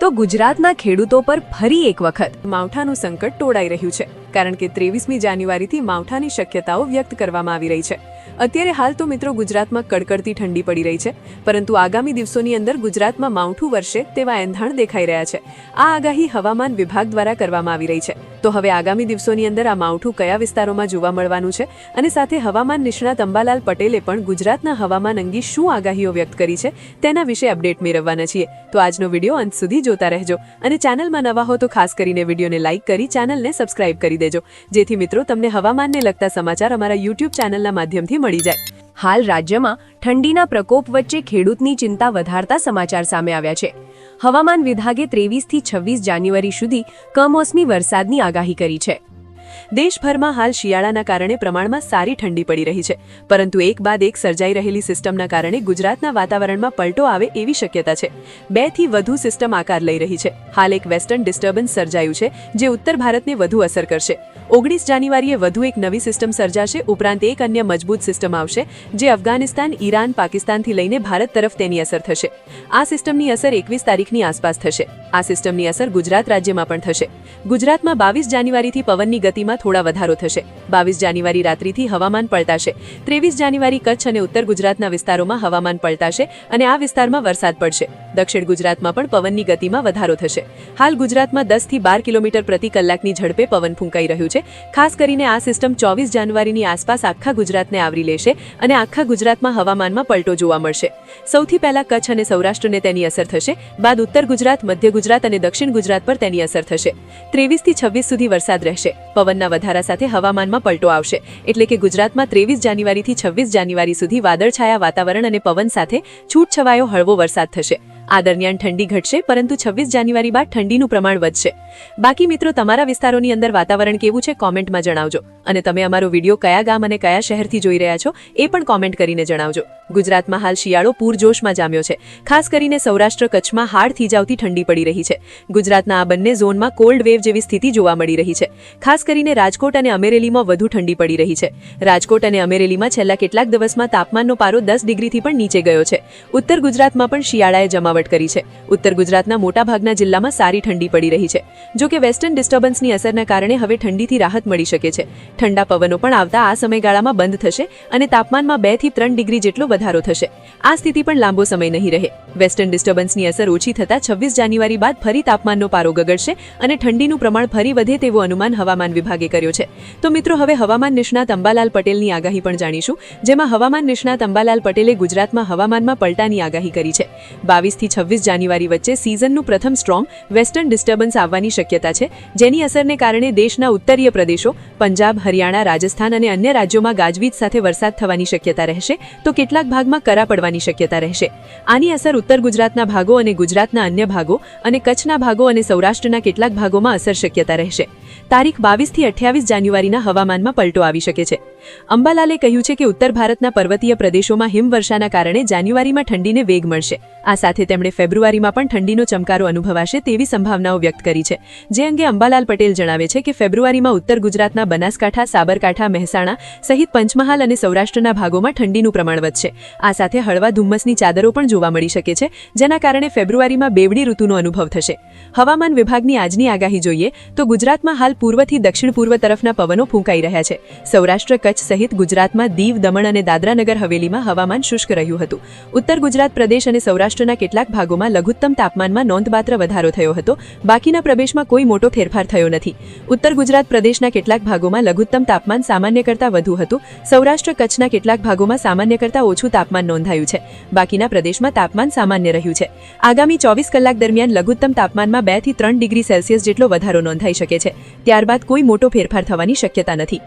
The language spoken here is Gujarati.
તો ગુજરાતના ખેડૂતો પર ફરી એક વખત માવઠાનું સંકટ તોડાઈ રહ્યું છે, કારણ કે 23મી જાન્યુઆરીથી માવઠાની શક્યતાઓ વ્યક્ત કરવામાં આવી રહી છે। અત્યારે હાલ તો મિત્રો ગુજરાતમાં કડકડતી ઠંડી પડી રહી છે, પરંતુ આગામી દિવસોની અંદર ગુજરાતમાં માવઠું વરસે તેવા એંધાણ દેખાઈ રહ્યા છે। આ આગાહી હવામાન વિભાગ દ્વારા કરવામાં આવી રહી છે। તો હવે આગામી દિવસોની અંદર આ માવઠું કયા વિસ્તારોમાં જોવા મળવાનું છે અને સાથે હવામાન નિષ્ણાત અંબાલાલ પટેલે પણ ગુજરાતના હવામાન અંગે શું આગાહીઓ વ્યક્ત કરી છે તેના વિશે અપડેટ મેળવવાના છીએ। તો આજનો વિડીયો અંત સુધી જોતા રહેજો અને ચેનલમાં નવા હો તો ખાસ કરીને વિડીયોને લાઇક કરી ચેનલને સબસ્ક્રાઇબ કરી દેજો, જેથી મિત્રો તમને હવામાનને લગતા સમાચાર અમારા યુટ્યુબ ચેનલના માધ્યમથી મળી જાય। હાલ રાજ્યમાં ઠંડીના પ્રકોપ વચ્ચે ખેડૂતની ચિંતા વધારતા સમાચાર સામે આવ્યા છે। હવામાન વિભાગે 23 થી 26 જાન્યુઆરી સુધી કમોસમી વરસાદની આગાહી કરી છે। દેશભરમાં હાલ શિયાળાના કારણે પ્રમાણમાં સારી ઠંડી પડી રહી છે, પરંતુ એક બાદ એક સર્જાઈ રહેલી સિસ્ટમના કારણે ગુજરાતના વાતાવરણમાં પલટો આવે એવી શક્યતા છે। 2 થી વધુ સિસ્ટમ આકાર લઈ રહી છે। હાલ એક વેસ્ટર્ન ડિસ્ટર્બન્સ સર્જાયું છે, જે ઉત્તર ભારતને વધુ અસર કરશે। 19 જાન્યુઆરીએ વધુ એક નવી સિસ્ટમ સર્જાશે, ઉપરાંત એક અન્ય મજબૂત સિસ્ટમ આવશે, જે અફઘાનિસ્તાન, ઈરાન, પાકિસ્તાનથી લઈને ભારત તરફ તેની અસર થશે। આ સિસ્ટમની અસર 21 તારીખની આસપાસ થશે। આ સિસ્ટમની અસર ગુજરાત રાજ્યમાં પણ થશે। ગુજરાતમાં 22 જાન્યુઆરીથી પવનની ગતિમાં થોડા વધારો થશે। 22 જાન્યુઆરી રાત્રિથી હવામાન પલટાશે। 23 જાન્યુઆરી કચ્છ અને ઉત્તર ગુજરાતના વિસ્તારોમાં હવામાન પલટાશે અને આ વિસ્તારમાં વરસાદ પડશે। દક્ષિણ ગુજરાતમાં પણ પવનની ગતિમાં વધારો થશે। હાલ ગુજરાતમાં 10 થી 12 કિલોમીટર પ્રતિ કલાકની ઝડપે પવન ફૂંકાઈ રહ્યું છે। ખાસ કરીને આ સિસ્ટમ 24 જાન્યુઆરીની આસપાસ આખા ગુજરાતને આવરી લેશે અને આખા ગુજરાતમાં હવામાનમાં પલટો જોવા મળશે। સૌથી પહેલા કચ્છ અને સૌરાષ્ટ્રને તેની અસર થશે, બાદ ઉત્તર ગુજરાત, મધ્ય ગુજરાત અને દક્ષિણ ગુજરાત પર તેની અસર થશે। 23 થી 26 સુધી વરસાદ રહેશે। પવનના વધારા સાથે હવામાનમાં પલટો આવશે, એટલે કે ગુજરાતમાં 23 જાન્યુઆરીથી 26 જાન્યુઆરી સુધી વાદળછાયા વાતાવરણ અને પવન સાથે છૂટછવાયો હળવો વરસાદ થશે। આ દરમિયાન ઠંડી ઘટશે, પરંતુ 26 જાન્યુઆરી બાદ ઠંડીનું પ્રમાણ વધશે। બાકી મિત્રો, તમારા વિસ્તારોની અંદર વાતાવરણ કેવું છે કોમેન્ટમાં જણાવજો, અને તમે અમારો વિડીયો કયા ગામ અને કયા શહેરથી જોઈ રહ્યા છો એ પણ કોમેન્ટ કરીને જણાવજો। ગુજરાતમાં હાલ શિયાળો પૂરજોશમાં જામ્યો છે। ખાસ કરીને સૌરાષ્ટ્ર કચ્છમાં હાડ થીજાવતી ઠંડી પડી રહી છે। ગુજરાતના આ બંને ઝોનમાં કોલ્ડ વેવ જેવી સ્થિતિ જોવા મળી રહી છે। ખાસ કરીને રાજકોટ અને અમરેલીમાં વધુ ઠંડી પડી રહી છે। રાજકોટ અને અમરેલીમાં છેલ્લા કેટલાક દિવસમાં તાપમાનનો પારો 10 ડિગ્રીથી પણ નીચે ગયો છે। ઉત્તર ગુજરાતમાં પણ શિયાળાએ જમાવટ કરી છે। ઉત્તર ગુજરાતના મોટાભાગના જિલ્લામાં સારી ઠંડી પડી રહી છે। જો કે વેસ્ટર્ન ડિસ્ટર્બન્સની અસરના કારણે હવે ઠંડીથી રાહત મળી શકે છે। ઠંડા પવનો પણ આવતા આ સમયગાળામાં બંધ થશે અને તાપમાનમાં 2 થી 3 ડિગ્રી જેટલો વધારો થશે। આ સ્થિતિ પણ લાંબો સમય નહીં રહે। વેસ્ટર્ન ડિસ્ટર્બન્સની અસર ઓછી થતાં 26 જાન્યુઆરી બાદ ફરી તાપમાનનો પારો ગગડશે અને ઠંડીનું પ્રમાણ ફરી વધે તેવું અનુમાન હવામાન વિભાગે કર્યો છે। તો મિત્રો, હવે હવામાન નિષ્ણાત અંબાલાલ પટેલની આગાહી પણ જાણીશું, જેમાં હવામાન નિષ્ણાત અંબાલાલ પટેલે ગુજરાતમાં હવામાનમાં પલટાની આગાહી કરી છે। 22 થી 26 જાન્યુઆરી વચ્ચે સિઝનનું પ્રથમ સ્ટ્રોંગ વેસ્ટર્ન ડિસ્ટર્બન્સ આવવાની શક્યતા છે, જેની અસરને કારણે દેશના ઉત્તરીય પ્રદેશો, પંજાબ, હરિયાણા, રાજસ્થાન અને અન્ય રાજ્યોમાં ગાજવીજ સાથે વરસાદ થવાની શક્યતા રહેશે, તો કેટલાક ભાગમાં કરા પડવાની શક્યતા રહેશે। આની અસર ઉત્તર ગુજરાતના ભાગો અને ગુજરાતના અન્ય ભાગો અને કચ્છના ભાગો અને સૌરાષ્ટ્રના કેટલાક ભાગોમાં અસર શક્યતા રહેશે। તારીખ 22 થી 28 જાન્યુઆરીના હવામાનમાં પલટો આવી શકે છે। અંબાલાલે કહ્યું છે કે ઉત્તર ભારતના પર્વતીય પ્રદેશોમાં હિમવર્ષાના કારણે જાન્યુઆરીમાં ઠંડીને વેગ મળશે। આ સાથે તેમણે ફેબ્રુઆરીમાં પણ ઠંડીનો ચમકારો અનુભવાશે તેવી સંભાવનાઓ વ્યક્ત કરી છે। જે અંગે અંબાલાલ પટેલ જણાવે છે કે ફેબ્રુઆરીમાં ઉત્તર ગુજરાતના બનાસકાંઠા, સાબરકાંઠા, મહેસાણા સહિત પંચમહાલ અને સૌરાષ્ટ્રના ભાગોમાં ઠંડીનું પ્રમાણ વધશે। આ સાથે હળવા ધુમ્મસની ચાદરો પણ જોવા મળી શકે છે, જેના કારણે ફેબ્રુઆરીમાં બેવડી ઋતુનો અનુભવ થશે। હવામાન વિભાગની આજની આગાહી જોઈએ તો ગુજરાતમાં હાલ પૂર્વથી દક્ષિણ પૂર્વ તરફના પવનો ફૂંકાઈ રહ્યા છે। સૌરાષ્ટ્ર, કચ્છ સહિત ગુજરાતમાં દીવ, દમણ અને દાદરાનગર હવેલીમાં હવામાન શુષ્ક રહ્યું હતું। ઉત્તર ગુજરાત પ્રદેશ અને સૌરાષ્ટ્રના કેટલાક ભાગોમાં લઘુત્તમ તાપમાનમાં નોંધપાત્ર વધારો થયો હતો। બાકીના પ્રદેશમાં કોઈ મોટો ફેરફાર થયો નથી। ઉત્તર ગુજરાત પ્રદેશના કેટલાક ભાગોમાં લઘુત્તમ તાપમાન સામાન્ય કરતાં વધુ હતું। સૌરાષ્ટ્ર, કચ્છના કેટલાક ભાગોમાં સામાન્ય કરતાં ઓછું તાપમાન નોંધાયું છે। બાકીના પ્રદેશમાં તાપમાન સામાન્ય રહ્યું છે। આગામી 24 કલાક દરમિયાન લઘુત્તમ તાપમાનમાં 2 થી 3 ડિગ્રી સેલ્સિયસ જેટલો વધારો નોંધાઈ શકે છે। ત્યારબાદ કોઈ મોટો ફેરફાર થવાની શક્યતા નથી।